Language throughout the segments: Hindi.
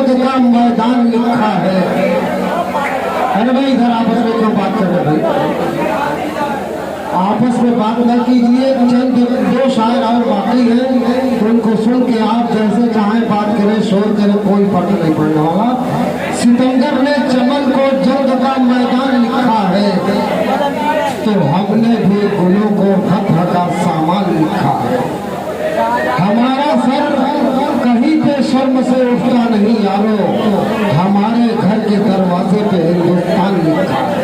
जंग का मैदान लिखा है। अरे भाई इधर आपस में क्यों बात कर रहे भाई? आपस में बात न कीजिए। चंद दो शायर और बाकी हैं, उनको सुन के आप जैसे चाहें बात करें, शोर करें, कोई फर्क नहीं पड़ने वाला। सितंबर ने चमन को जंग का मैदान लिखा है, तो हमने भी गुलों को फतह का सामान लिखा है। हमारा सर कहीं पे शर्म से उठता नहीं यारो, हमारे घर के दरवाजे पे हिंदुस्तान लिखा है।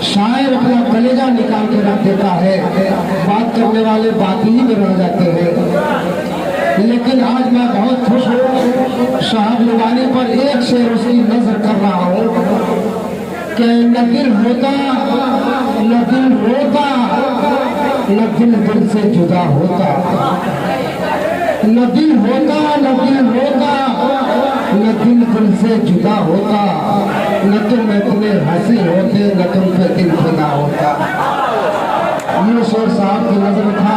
शायर अपना कलेजा निकाल के रख देता है, बात करने वाले बात ही में रह जाते हैं। लेकिन आज मैं बहुत खुश हूँ, साहब लुबानी पर एक शेर उसकी नजर कर रहा हूँ कि न दिल होता न दिल रोता, न दिल दिल से जुदा होता, न दिल होता न दिल रोता, न दिल दिल से जुदा होता, न तुम इतने हंसी होते, न तुम पे दिल फिदा होता। ये शेर साहब की नजर था।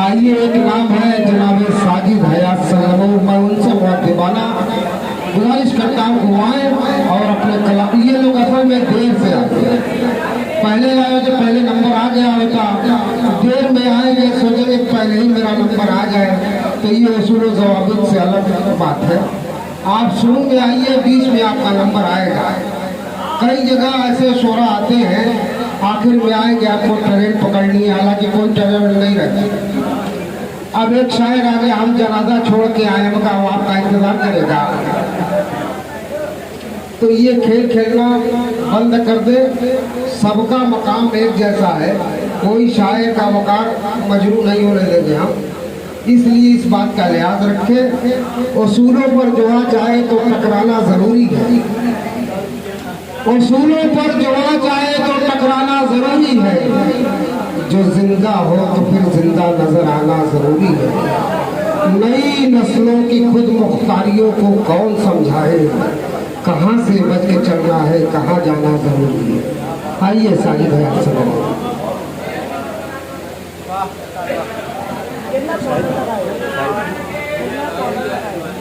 आइए, एक नाम है जनाब साजिद हयात सल्लम, मैं उनसे बहुत दीवाना गुजारिश करता हूँ घुमाएं और अपने कला। ये लोग असल में देर से आते हैं, पहले आए तो पहले नंबर आ गया होता, देर में आएंगे सोचेंगे पहले ही मेरा नंबर आ जाए, तो ये उसूल जवाबित से अलग बात है। आप शुरू में आइए, बीच में आपका नंबर आएगा। कई जगह ऐसे शोरा आते हैं, आखिर में आएंगे, आपको ट्रेन पकड़नी है, हालांकि कोई ट्रेन नहीं रहती। अब एक शायर आगे, हम जनाजा छोड़ के आए, हम कहा आपका इंतजार करेगा। तो ये खेल खेलना बंद कर दे। सबका मकाम एक जैसा है, कोई शायर का वकार मजरू नहीं होने देंगे हम, इसलिए इस बात का लिहाज रखें। उसूलों पर जोड़ा जाए तो टकराना जरूरी है, उसूलों पर जोड़ा जाए तो टकराना जरूरी है। जो जिंदा हो तो फिर जिंदा नजर आना जरूरी है। नई नस्लों की खुद मुख्तारियों को कौन समझाए, कहाँ से बच के चलना है, कहाँ जाना जरूरी है। आइए साजिद हयात सल्लम।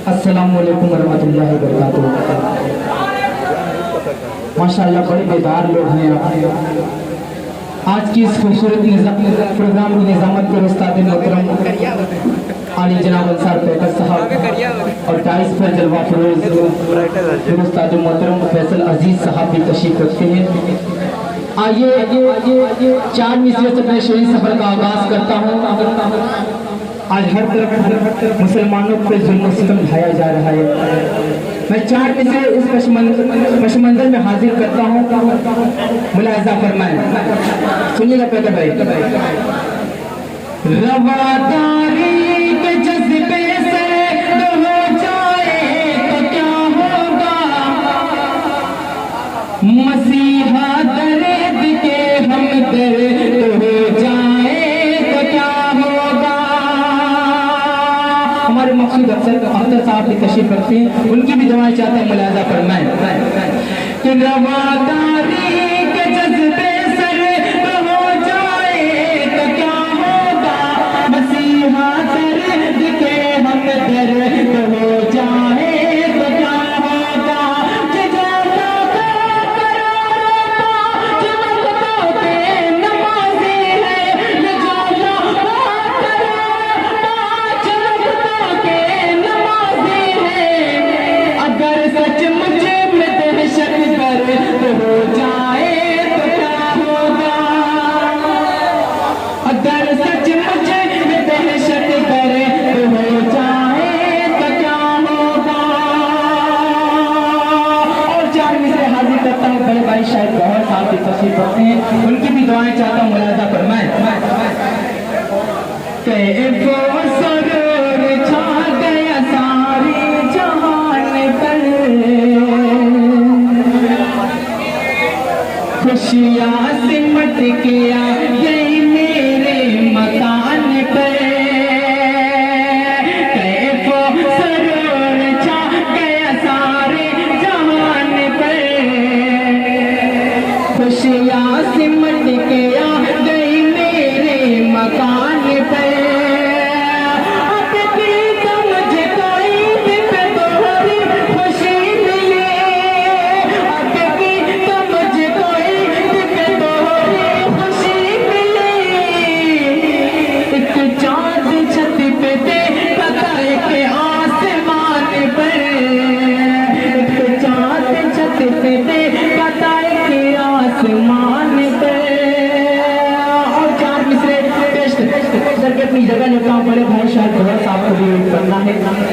अस्सलाम वालेकुम वरहमतुल्लाहि वबरकातुहू। माशाअल्लाह बड़े बेदार लोग हैं। आज की इस खूबसूरत प्रोग्राम की निजामत पर उस्ताद मोहतरम आली जनाब अंसार पैकस साहब और टाइस पर जलवा फरोज उस्ताद मोहतरम फैसल अजीज साहब भी तशरीफ रखते हैं। आइए 4 मिसरे से अपने शहीद सफर का आगाज करता हूँ। आज हर तरफ मुसलमानों पर जुल्म सितम ढाया जा रहा है। मैं 4 मिसरे इस पशमंजर में हाजिर करता हूँ, मुलाहिजा फरमाएं। सुनिएगा पहले भाई। रवादारी के जज्बे से हो जाए तो क्या होगा, मसीहा दर्द के हम दर्द हो जाए तो क्या होगा। हमारे मकसूद अख्तर साहब की तशरीफ रखते हैं, उनकी भी दुआएं चाहते हैं, मुलाहिजा फरमाएं कि रवादारी के जज्बे से हो जाए तो क्या होगा, मसीहा दर्द के हम दर्द हो जाए तो क्या होगा। उनकी भी दुआएं चाहता हूँ, मुलाहिजा फरमाएं। वो सरूर छा गया सारे जहान पर, खुशियाँ सिमट के आ गई मेरे मकान पर। वो सरूर छा गया सारे जहान पर, खुशियाँ सिमट के आ गई मेरे मकान पे। अब की समझ कोई भी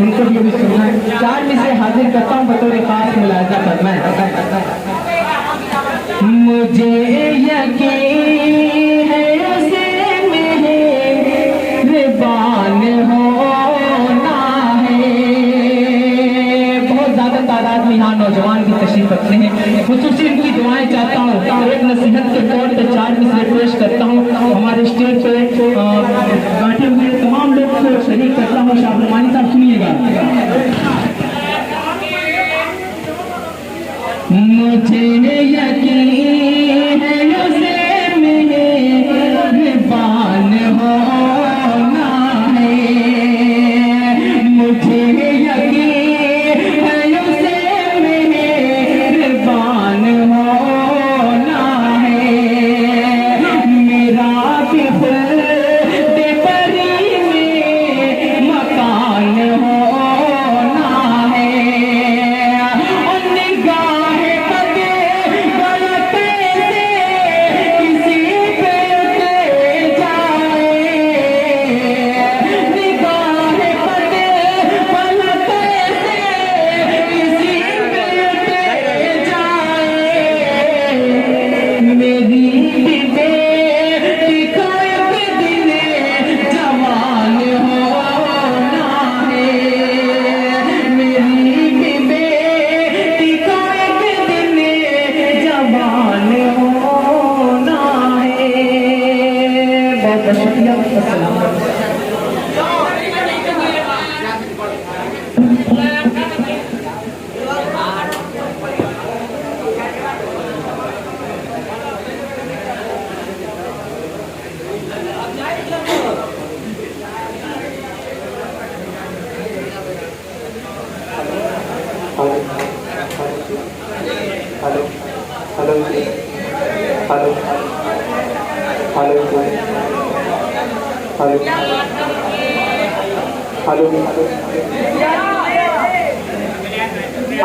उनको भी सुनना है। 4 मिसरे हाजिर करता हूँ बतौर खास मुलाजा फरमाएं। मुझे यकीन है उसे मेहरबान होना है। बहुत ज्यादा तादाद में यहाँ नौजवान की तशरीफ रखते हैं, खुसूसी इनकी दुआएं चाहता हूँ। एक नसीहत के तौर पर 4 मिसरे पेश करता हूँ। हमारे स्टेज पे बैठे हुए तमाम लोग को शरीक करता हूँ। शाह नुमानी साहब सुनिएगा। मुझे यकीन है उसे मेहरबान होना है। मुझे यकीन है उसे मेहरबान होना है। मेरा भी खुद परी में मकान होना है।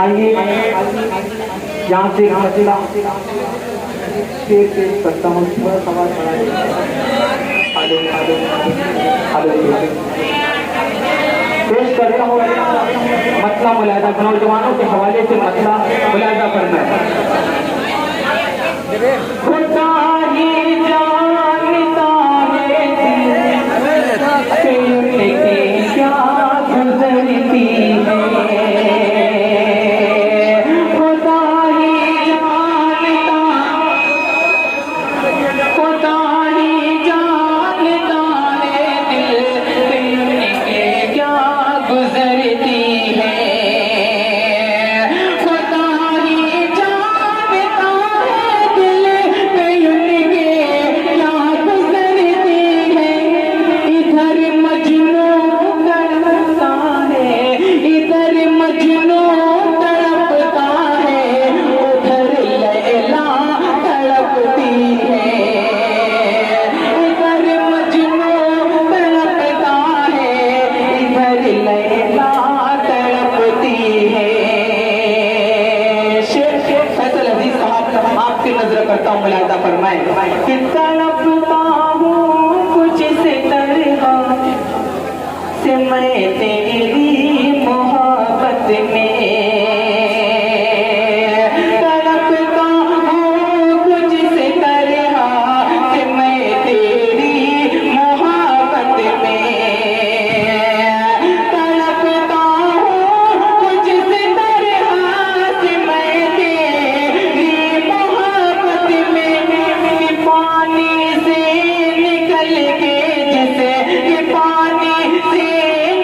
आइए यहाँ से करता हूँ सवाल पेश करता हूँ। मतला मुलाजा नौजवानों के हवाले से मतला मुलाजा करना है। खुदा ही जानता है क्या गुजरती है। मुलाहिजा फरमाए कि तड़पता हूँ कुछ से तरह से मैं तेरी मोहब्बत में। तड़पता हूँ कुछ से तरह से मैं तेरी मोहब्बत में। तड़पता हूँ कुछ से तरह से मैं तेरी मोहब्बत में। पानी से निकल के जिसे पानी से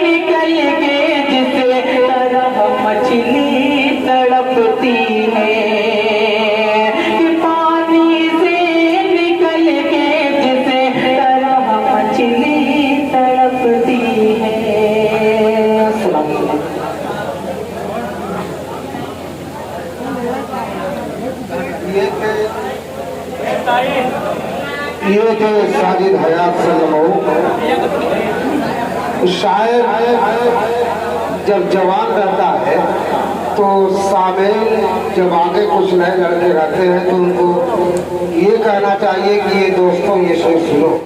निकल के जिसे तरह मछली तड़पती है। पानी से निकल के जिसे तरह मछली तड़पती है। ये थे साजिद हयात शायर जब जवान रहता है तो सामेल जब आगे कुछ नए लड़के रहते हैं तो उनको ये कहना चाहिए कि ये दोस्तों ये शेर सुनो।